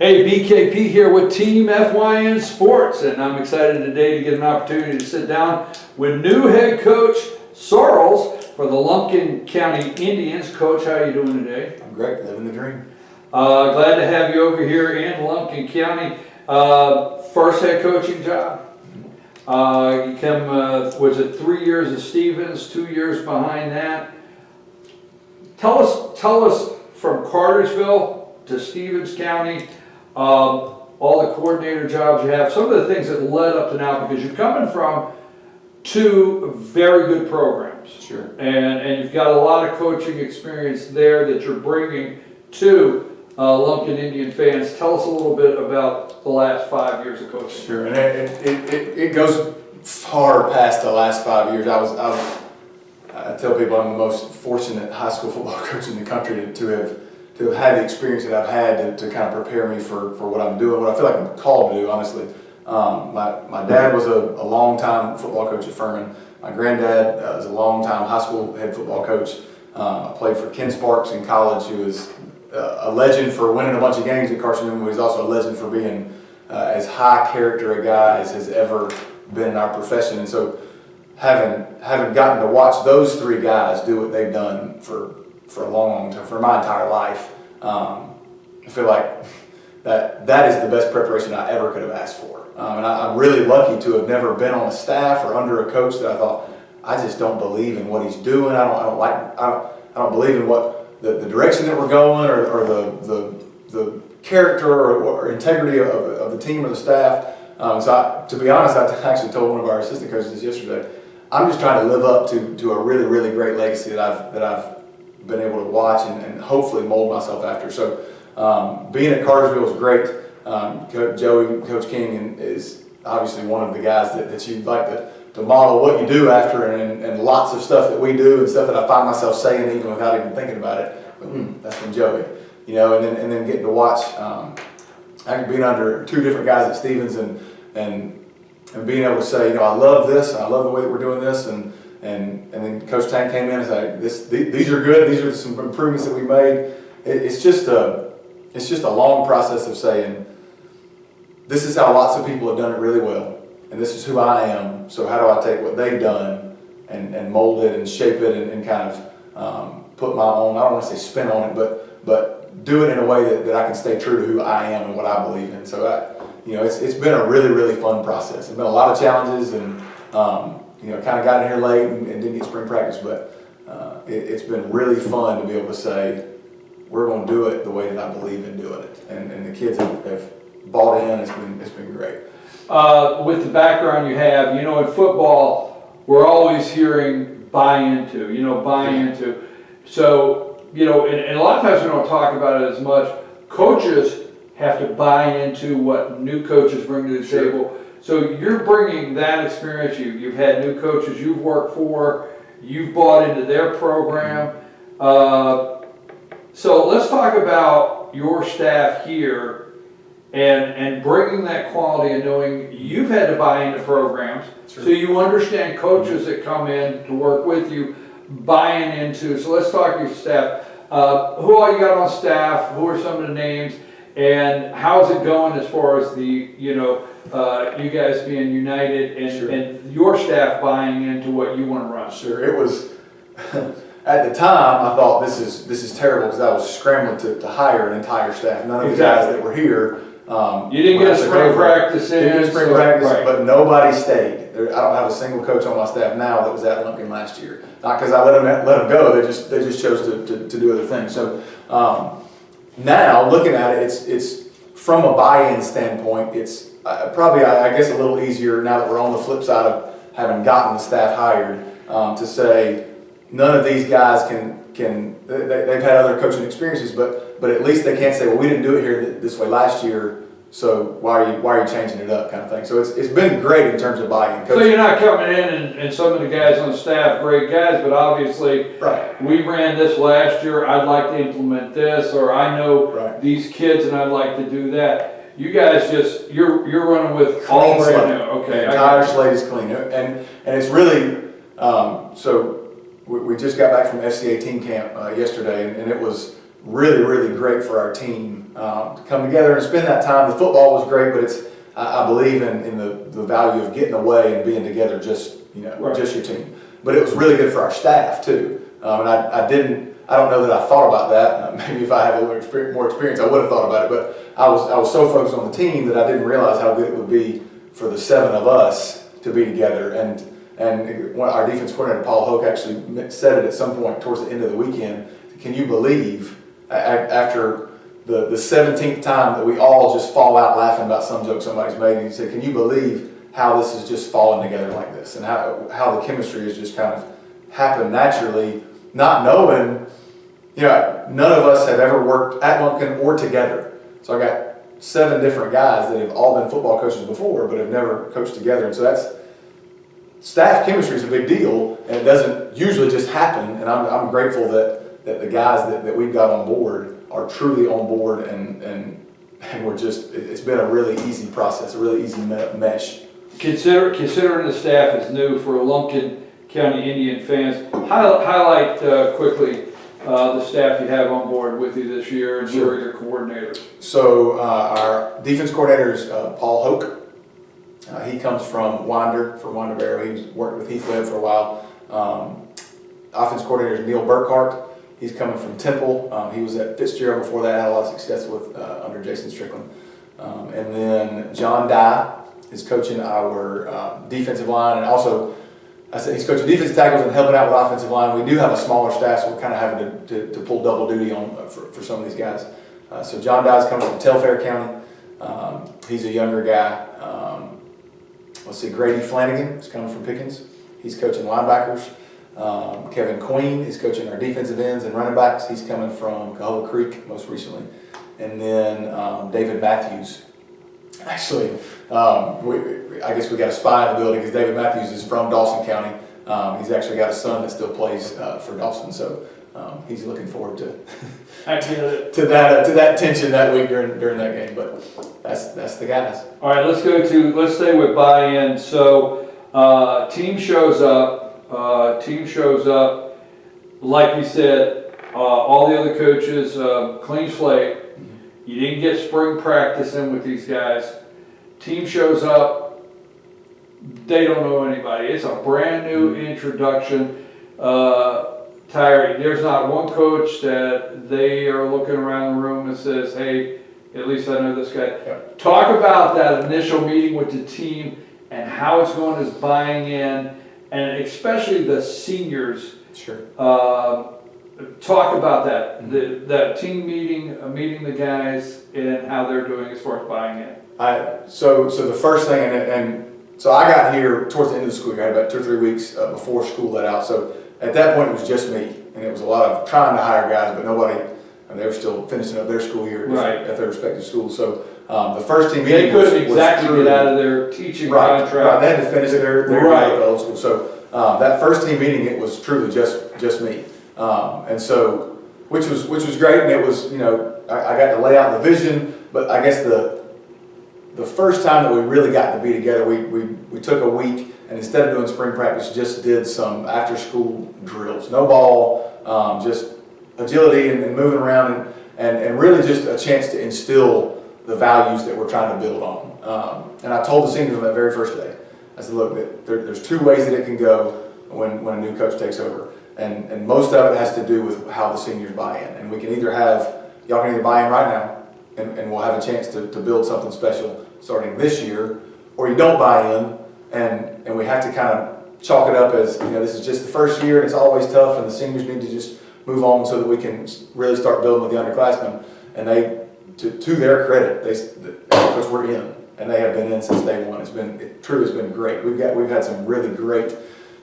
Hey, BKP here with Team FYN Sports, and I'm excited today to get an opportunity to sit down with new head coach Sorrells for the Lumpkin County Indians. Coach, how are you doing today? I'm great, living the dream. Glad to have you over here in Lumpkin County. First head coaching job. You come, was it 3 years at Stevens, 2 years behind that? Tell us from Cartersville to Stevens County, all the coordinator jobs you have, some of the things that led up to now, because you're coming from two very good programs. Sure. And you've got a lot of coaching experience there that you're bringing to Lumpkin Indian fans. Tell us a little bit about the last 5 years of coaching. Sure, and it goes far past the last 5 years. I tell people I'm the most fortunate high school football coach in the country to have had the experience that I've had to kind of prepare me for what I'm doing, what I feel like I'm called to do, honestly. My dad was a long-time football coach at Furman. My granddad was a long-time high school head football coach. I played for Ken Sparks in college, who was a legend for winning a bunch of games at Carson Newman, but he's also a legend for being as high character a guy as has ever been in our profession. And so having gotten to watch those three guys do what they've done for a long time, for my entire life, I feel like that is the best preparation I ever could have asked for. And I'm really lucky to have never been on a staff or under a coach that I thought, I just don't believe in what he's doing. I don't believe in what the direction that we're going, or the character or integrity of the team or the staff. To be honest, I actually told one of our assistant coaches yesterday, I'm just trying to live up to a really, really great legacy that I've been able to watch and hopefully mold myself after. So being at Cartersville is great. Coach King is obviously one of the guys that you'd like to model what you do after, and lots of stuff that we do and stuff that I find myself saying even without even thinking about it. That's from Joey, and then getting to watch. Being under two different guys at Stevens and being able to say, I love this, and I love the way that we're doing this, and then Coach Tank came in and said, these are good, these are some improvements that we made. It's just a long process of saying, this is how lots of people have done it really well, and this is who I am, so how do I take what they've done and mold it and shape it and kind of put my own, I don't want to say spin on it, but do it in a way that I can stay true to who I am and what I believe in. So it's been a really, really fun process. There's been a lot of challenges, and kind of got in here late and didn't get spring practice, but it's been really fun to be able to say, we're going to do it the way that I believe in doing it. And the kids have bought in. It's been great. With the background you have, in football, we're always hearing buy into. So, and a lot of times we don't talk about it as much. Coaches have to buy into what new coaches bring to the table. So you're bringing that experience. You've had new coaches you've worked for. You've bought into their program. So let's talk about your staff here and bringing that quality and knowing you've had to buy into programs. So you understand coaches that come in to work with you buying into. So let's talk your staff. Who all you got on staff? Who are some of the names? And how's it going as far as you guys being united and your staff buying into what you want to run? Sure, it was. At the time, I thought this is terrible because I was scrambling to hire an entire staff. None of the guys that were here. You didn't get a spring practice in. Didn't get spring practice, but nobody stayed. I don't have a single coach on my staff now that was at Lumpkin last year. Not because I let them go. They just chose to do other things. So now looking at it, it's from a buy-in standpoint. It's probably I guess a little easier now that we're on the flip side of having gotten the staff hired to say none of these guys they've had other coaching experiences, but at least they can't say, well, we didn't do it here this way last year, so why are you changing it up, kind of thing. So it's been great in terms of buy-in. So you're not coming in and some of the guys on staff, great guys, but obviously we ran this last year, I'd like to implement this, or I know these kids and I'd like to do that. You guys you're running with clean all brand slate. new. Okay, the entire slate is clean, and it's really so. We just got back from FCA team camp yesterday, and it was really, really great for our team to come together and spend that time. The football was great, but I believe in the value of getting away and being together, just just your team. But it was really good for our staff too. And I don't know that I thought about that. Maybe if I had a little more experience, I would have thought about it. But I was so focused on the team that I didn't realize how good it would be for the 7 of us to be together. And our defense coordinator, Paul Hoke, actually said it at some point towards the end of the weekend. Can you believe after the 17th time that we all just fall out laughing about some joke somebody's made? And he said, can you believe how this is just falling together like this, and how the chemistry has just kind of happened naturally, not knowing, none of us have ever worked at Lumpkin or together. So I got 7 different guys that have all been football coaches before, but have never coached together. And so staff chemistry is a big deal, and it doesn't usually just happen. And I'm grateful that the guys that we've got on board are truly on board, and we're just, it's been a really easy process, a really easy mesh. Considering the staff is new for Lumpkin County Indian fans, highlight quickly the staff you have on board with you this year, and who are your coordinators? So our defense coordinator is Paul Hoke. He comes from Winder Barrow. He's worked with Heath Webb for a while. Offense coordinator is Neil Burkhart. He's coming from Temple. He was at Fitzgerald before that. Had a lot of success with under Jason Strickland. And then John Dye is coaching our defensive line, and also he's coaching defensive tackles and helping out with offensive line. We do have a smaller staff, so we're kind of having to pull double duty on for some of these guys. So John Dye is coming from Telfair County. He's a younger guy. Grady Flanagan is coming from Pickens. He's coaching linebackers. Kevin Queen is coaching our defensive ends and running backs. He's coming from Cahoga Creek most recently. And then David Matthews. Actually, I guess we got a spy in the building because David Matthews is from Dawson County. He's actually got a son that still plays for Dawson, so he's looking forward to that tension that week during that game. But that's the guys. All right, let's stay with buy-in. So team shows up. Like you said, all the other coaches, clean slate. You didn't get spring practice in with these guys. Team shows up. They don't know anybody. It's a brand new introduction. Tyree, there's not one coach that they are looking around the room and says, hey, at least I know this guy. Yep. Talk about that initial meeting with the team and how it's going as buying in, and especially the seniors. Sure. Talk about that, that team meeting the guys and how they're doing as far as buying in. So the first thing, and so I got here towards the end of the school year. I had about 2 or 3 weeks before school let out. So at that point, it was just me, and it was a lot of trying to hire guys, but nobody. And they were still finishing up their school year at their respective schools. So the first team meeting they couldn't exactly get out of their teaching contract. Right, they had to finish their year at the old school. So that first team meeting, it was truly just me. And so, which was great, and it was, I got to lay out the vision, but I guess the first time that we really got to be together, we took a week, and instead of doing spring practice, just did some after school drills. No ball, just agility and moving around, and really just a chance to instill the values that we're trying to build on. And I told the seniors on that very first day, I said, look, there's 2 ways that it can go when a new coach takes over. And most of it has to do with how the seniors buy in. And we can y'all can either buy in right now, and we'll have a chance to build something special starting this year, or you don't buy in, and we have to kind of chalk it up as, this is just the first year, and it's always tough, and the seniors need to just move on so that we can really start building with the underclassmen. And they, to their credit, because we're in, and they have been in since day one. It truly has been great. We've had some really great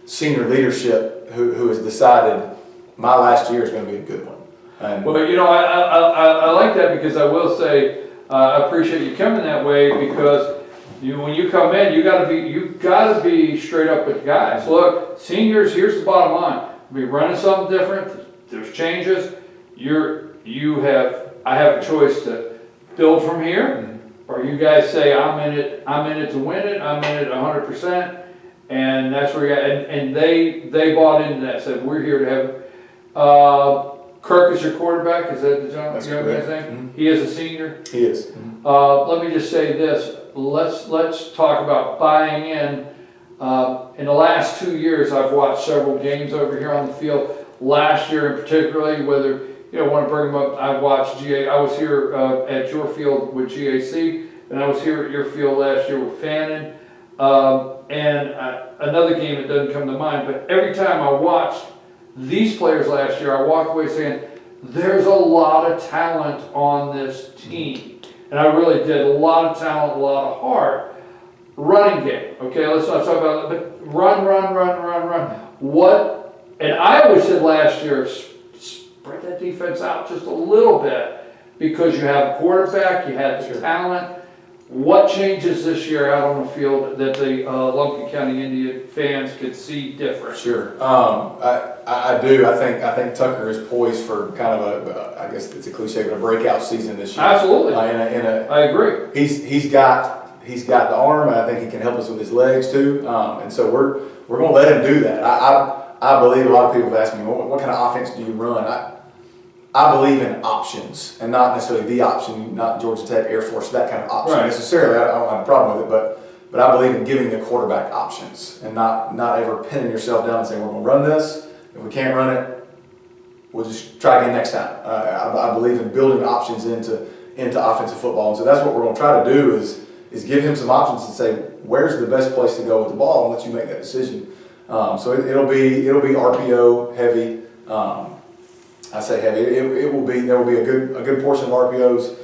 senior leadership who has decided my last year is going to be a good one. And well, I like that, because I will say I appreciate you coming that way, because when you come in, you gotta be straight up with the guys. Look, seniors, here's the bottom line: we're running something different. There's changes. I have a choice to build from here, or you guys say I'm in it to win it. I'm in it 100%. And that's where and they bought into that, said we're here to have Kirk is your quarterback, is that the young That's guy's correct. name? He is a senior? He is. Let me just say this, let's talk about buying in. In the last 2 years, I've watched several games over here on the field. Last year in particularly, whether, you know, want to bring them up, I watched I was here at your field with GAC, and I was here at your field last year with Fannin. And another game that doesn't come to mind, but every time I watched these players last year, I walked away saying, there's a lot of talent on this team. And I really did. A lot of talent, a lot of heart. Running game, okay, let's not talk about it, but run. What, and I always said last year, spread that defense out just a little bit because you have a quarterback, you had the talent. What changes this year out on the field that the Lumpkin County Indian fans could see different? Sure. I do. I think Tucker is poised for kind of I guess it's a cliche, but a breakout season this year. Absolutely. I agree. He's got the arm, and I think he can help us with his legs too. And so we're going to let him do that. I believe a lot of people have asked me, what kind of offense do you run? I believe in options, and not necessarily the option, not Georgia Tech, Air Force, that kind of option necessarily. I don't have a problem with it, but I believe in giving the quarterback options and not ever pinning yourself down and saying, we're going to run this. If we can't run it, we'll just try again next time. I believe in building options into offensive football, and so that's what we're going to try to do is give him some options and say, where's the best place to go with the ball, and let you make that decision. So it'll be RPO heavy. I say heavy. There will be a good portion of RPOs,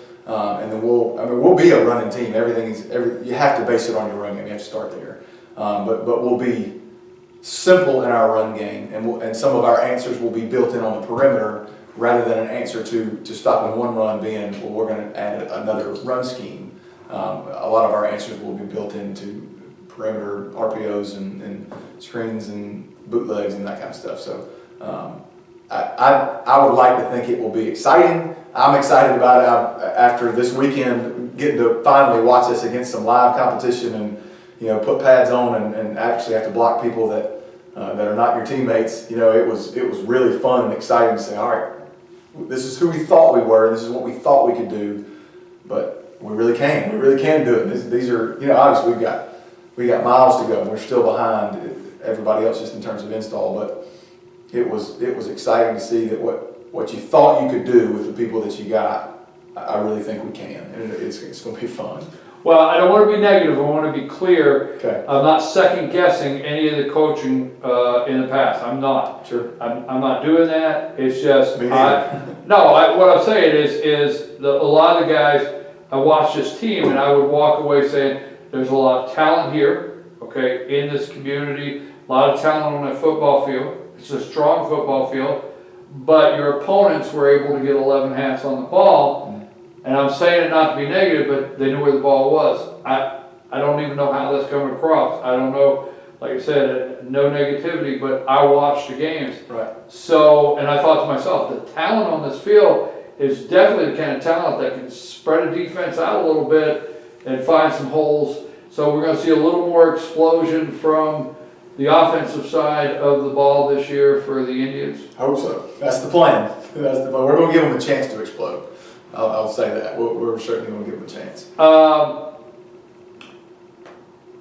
and then we'll be a running team. You have to base it on your run game. You have to start there, but we'll be simple in our run game, and some of our answers will be built in on the perimeter rather than an answer to stopping one run being, well, we're going to add another run scheme. A lot of our answers will be built into perimeter RPOs and screens and bootlegs and that kind of stuff. So. I would like to think it will be exciting. I'm excited about it after this weekend, getting to finally watch us against some live competition and, put pads on and actually have to block people that are not your teammates. It was really fun and exciting to say, all right, this is who we thought we were, this is what we thought we could do, but we really can do it. These are, obviously we got miles to go, and we're still behind everybody else just in terms of install, but it was exciting to see that what you thought you could do with the people that you got, I really think we can, and it's going to be fun. Well, I don't want to be negative. I want to be clear. Okay. I'm not second guessing any of the coaching in the past. I'm not. Sure. I'm not doing that. It's just Me neither. what I'm saying is a lot of the guys, I watched this team and I would walk away saying there's a lot of talent here, okay, in this community, a lot of talent on that football field. It's a strong football field, but your opponents were able to get 11 hats on the ball, and I'm saying it not to be negative, but they knew where the ball was. I don't even know how that's coming across. I don't know, like I said, no negativity, but I watched the games. Right. So, and I thought to myself, the talent on this field is definitely the kind of talent that can spread a defense out a little bit and find some holes. So we're going to see a little more explosion from the offensive side of the ball this year for the Indians. I hope so. That's the plan. We're going to give them a chance to explode. I'll say that. We're certainly going to give them a chance.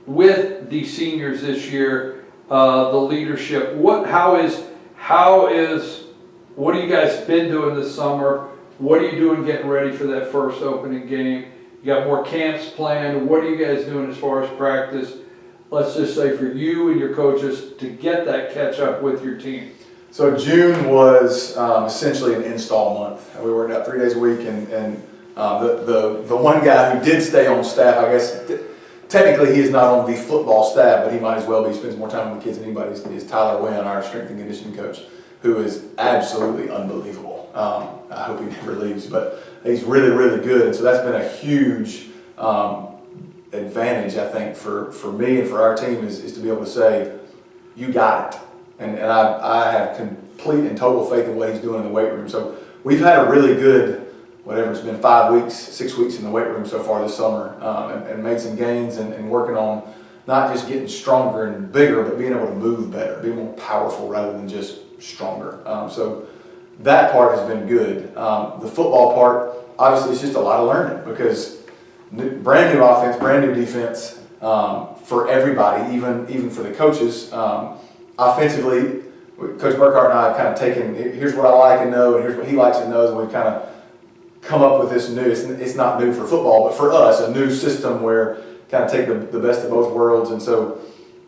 With the seniors this year, the leadership, what have you guys been doing this summer? What are you doing getting ready for that first opening game? You got more camps planned. What are you guys doing as far as practice? Let's just say for you and your coaches to get that catch up with your team. So June was essentially an install month. We worked out 3 days a week, and the one guy who did stay on staff, I guess technically he is not on the football staff, but he might as well be. He spends more time with the kids than anybody. Is Tyler Wynn, our strength and conditioning coach, who is absolutely unbelievable. I hope he never leaves, but he's really, really good, and so that's been a huge advantage, I think, for me and for our team is to be able to say, you got it. And I have complete and total faith in what he's doing in the weight room. So we've had a really good, whatever, it's been 5 weeks, 6 weeks in the weight room so far this summer, and made some gains and working on not just getting stronger and bigger, but being able to move better, be more powerful rather than just stronger. So that part has been good. The football part, obviously, it's just a lot of learning because brand new offense, brand new defense for everybody, even for the coaches. Offensively, Coach Burkhart and I have kind of taken, here's what I like and know, and here's what he likes and knows, and we've kind of come up with this new, it's not new for football, but for us, a new system where kind of take the best of both worlds. And so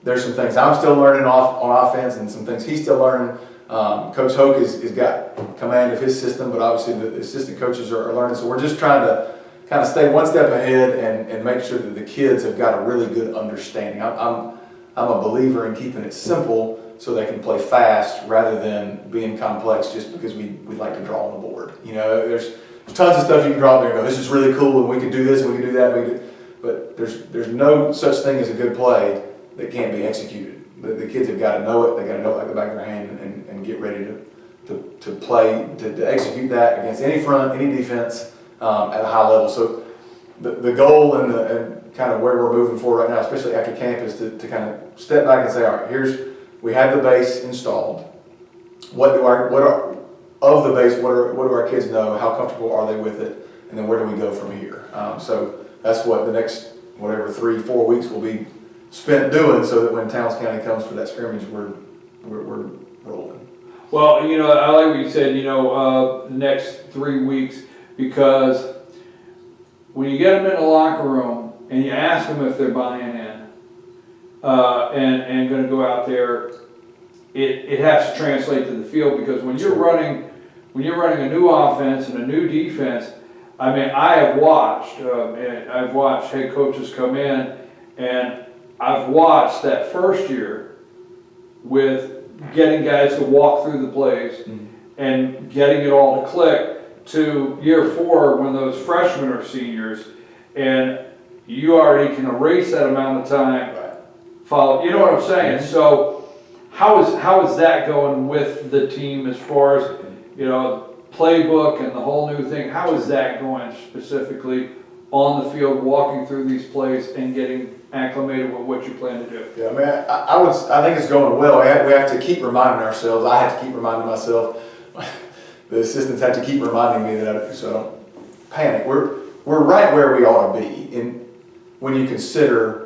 there's some things I'm still learning on offense and some things he's still learning. Coach Hoke has got command of his system, but obviously the assistant coaches are learning. So we're just trying to kind of stay one step ahead and make sure that the kids have got a really good understanding. I'm a believer in keeping it simple so they can play fast rather than being complex just because we like to draw on the board. You know, there's tons of stuff you can draw up there and go, this is really cool and we can do this and we can do that. But there's no such thing as a good play that can't be executed. The kids have got to know it. They got to know it like the back of their hand and get ready to play, to execute that against any front, any defense at a high level. So the goal and kind of where we're moving forward right now, especially after camp, is to kind of step back and say, all right, we have the base installed. What do our kids know? How comfortable are they with it? And then where do we go from here? So that's what the next 3-4 weeks will be spent doing, so that when Towns County comes for that scrimmage, we're rolling. Well, I like what you said. The next 3 weeks, because when you get them in the locker room and you ask them if they're buying in and going to go out there, it has to translate to the field, because when you're running a new offense and a new defense, I mean, I've watched head coaches come in, and I've watched that first year with getting guys to walk through the plays and getting it all to click, to year 4 when those freshmen are seniors and you already can erase that amount of time. Follow, you know what I'm saying? So how is that going with the team as far as, playbook and the whole new thing? How is that going specifically on the field, walking through these plays and getting acclimated with what you plan to do? Yeah, I mean, I think it's going well. We have to keep reminding ourselves. I have to keep reminding myself. The assistants have to keep reminding me so I don't panic. We're right where we ought to be when you consider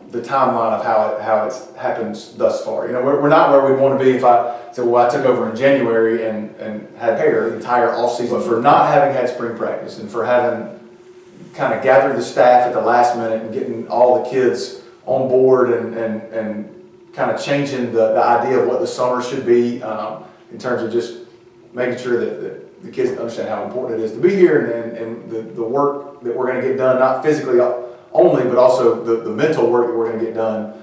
the timeline of how it's happened thus far. We're not where we want to be. If I said, well, I took over in January and had the entire off season for not having had spring practice and for having kind of gathered the staff at the last minute and getting all the kids on board and kind of changing the idea of what the summer should be in terms of just making sure that the kids understand how important it is to be here and the work that we're going to get done, not physically only, but also the mental work that we're going to get done.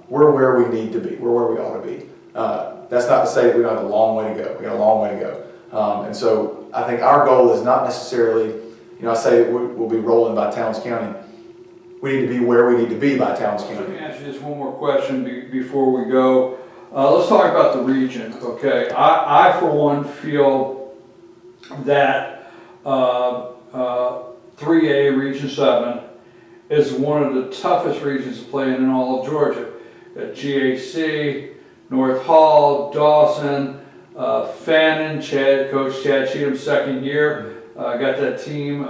We're where we need to be. We're where we ought to be. That's not to say that we don't have a long way to go. We got a long way to go. And so I think our goal is not necessarily, I say we'll be rolling by Towns County. We need to be where we need to be by Towns County. Let me ask you just one more question before we go. Let's talk about the region, okay? I for one, feel that 3A Region 7 is one of the toughest regions to play in all of Georgia. Got GAC, North Hall, Dawson, Fannin, Coach Chad Cheatham's second year. Got that team.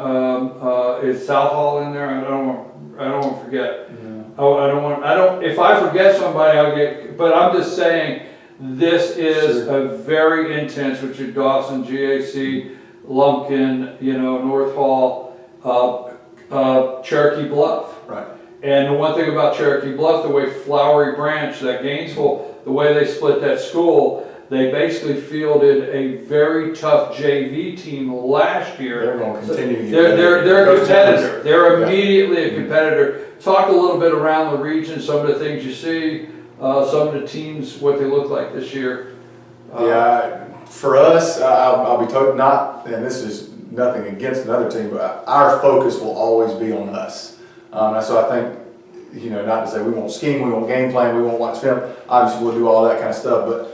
Is South Hall in there? I don't want to forget. No. If I forget somebody, I'll get. But I'm just saying, this is a very intense, which is Dawson, GAC, Lumpkin, North Hall, Cherokee Bluff. Right. And the one thing about Cherokee Bluff, the way Flowery Branch, that Gainesville, the way they split that school, they basically fielded a very tough JV team last year. They're going to continue to get They're a competitor. They're immediately a competitor. Talk a little bit around the region, some of the things you see, some of the teams, what they look like this year. For us, I'll be told not, and this is nothing against another team, but our focus will always be on us. So I think, not to say we won't scheme, we won't game plan, we won't watch film. Obviously, we'll do all that kind of stuff, but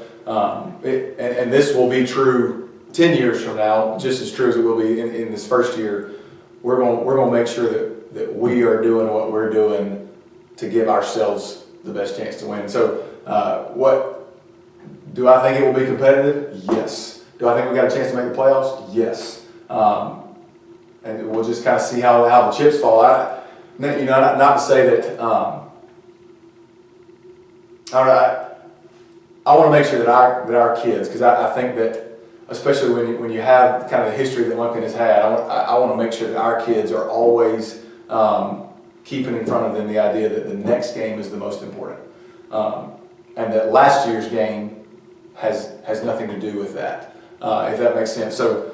and this will be true 10 years from now, just as true as it will be in this first year. We're going to make sure that we are doing what we're doing to give ourselves the best chance to win. So, what do I think it will be competitive? Yes. Do I think we got a chance to make the playoffs? Yes. And we'll just kind of see how the chips fall. Not to say that. I want to make sure that our kids, because I think that, especially when you have kind of the history that Lumpkin has had, I want to make sure that our kids are always keeping in front of them the idea that the next game is the most important, and that last year's game has nothing to do with that, if that makes sense. So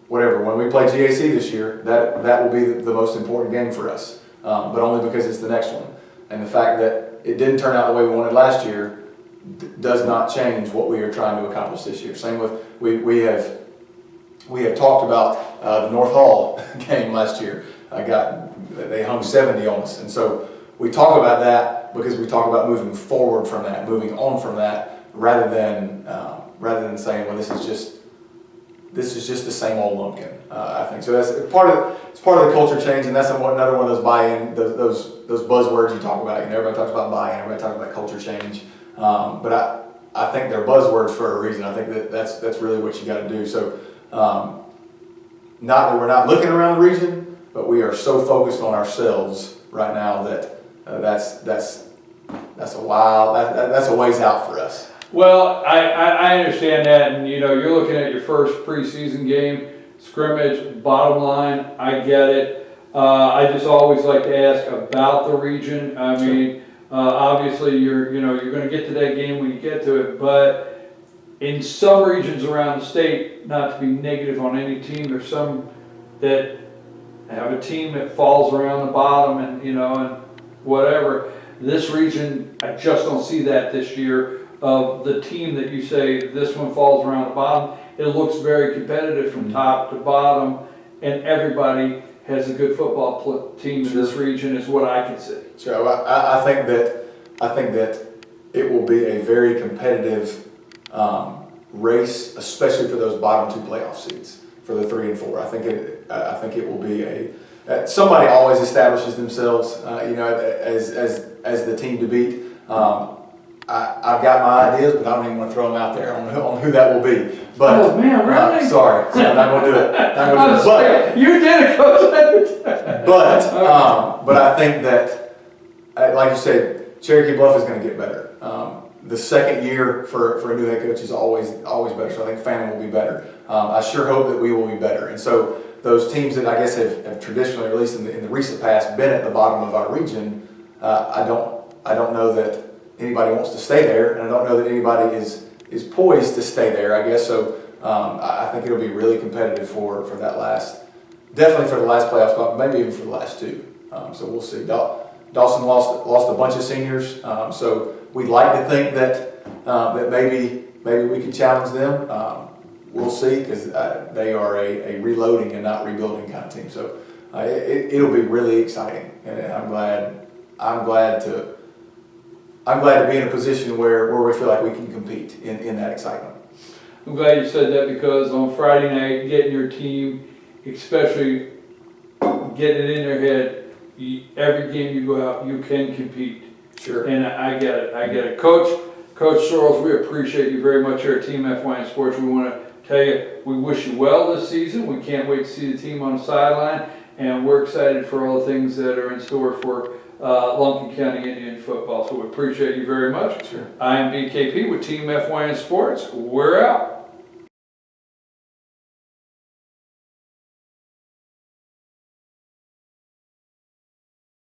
whatever, when we play GAC this year, that will be the most important game for us, but only because it's the next one. And the fact that it didn't turn out the way we wanted last year does not change what we are trying to accomplish this year. Same with, we have talked about the North Hall game last year. They hung 70 on us. And so we talk about that because we talk about moving forward from that, moving on from that, rather than saying, well, this is just the same old Lumpkin. I think so. It's part of the culture change, and that's another one of those buy-in, those buzzwords you talk about. Everybody talks about buy-in, everybody talks about culture change, but I think they're buzzwords for a reason. I think that's really what you got to do. So, not that we're not looking around the region, but we are so focused on ourselves right now that that's a ways out for us. Well, I understand that, and you're looking at your first preseason game, scrimmage, bottom line, I get it. I just always like to ask about the region. I mean, obviously you're going to get to that game when you get to it, but in some regions around the state, not to be negative on any team, there's some that have a team that falls around the bottom and whatever. This region, I just don't see that this year. Of the team that you say this one falls around the bottom, it looks very competitive from top to bottom, and everybody has a good football team in this region, is what I can see. Sure, I think that it will be a very competitive race, especially for those bottom two playoff seeds for the 3 and 4. I think it will be somebody always establishes themselves, as the team to beat. I've got my ideas, but I don't even want to throw them out there on who that will be. But oh man, really? Sorry, I'm not going to do it. But you did it, coach. But I think that, like you said, Cherokee Bluff is going to get better. The second year for a new head coach is always better. So I think Fannin will be better. I sure hope that we will be better. And so those teams that I guess have traditionally, or at least in the recent past, been at the bottom of our region, I don't know that anybody wants to stay there, and I don't know that anybody is poised to stay there, I guess. So I think it'll be really competitive for definitely for the last playoff spot, maybe even for the last two. So we'll see. Dawson lost a bunch of seniors, so we'd like to think that maybe we can challenge them. We'll see, because they are a reloading and not rebuilding kind of team. So it'll be really exciting, and I'm glad to be in a position where we feel like we can compete in that excitement. I'm glad you said that, because on Friday night, getting your team, especially getting it in their head, every game you go out, you can compete. Sure. And I get it. Coach Sorrells, we appreciate you very much here at Team FYN Sports. We want to tell you, we wish you well this season. We can't wait to see the team on the sideline, and we're excited for all the things that are in store for Lumpkin County Indian football. So we appreciate you very much. Sure. I am BKP with Team FYN Sports. We're out.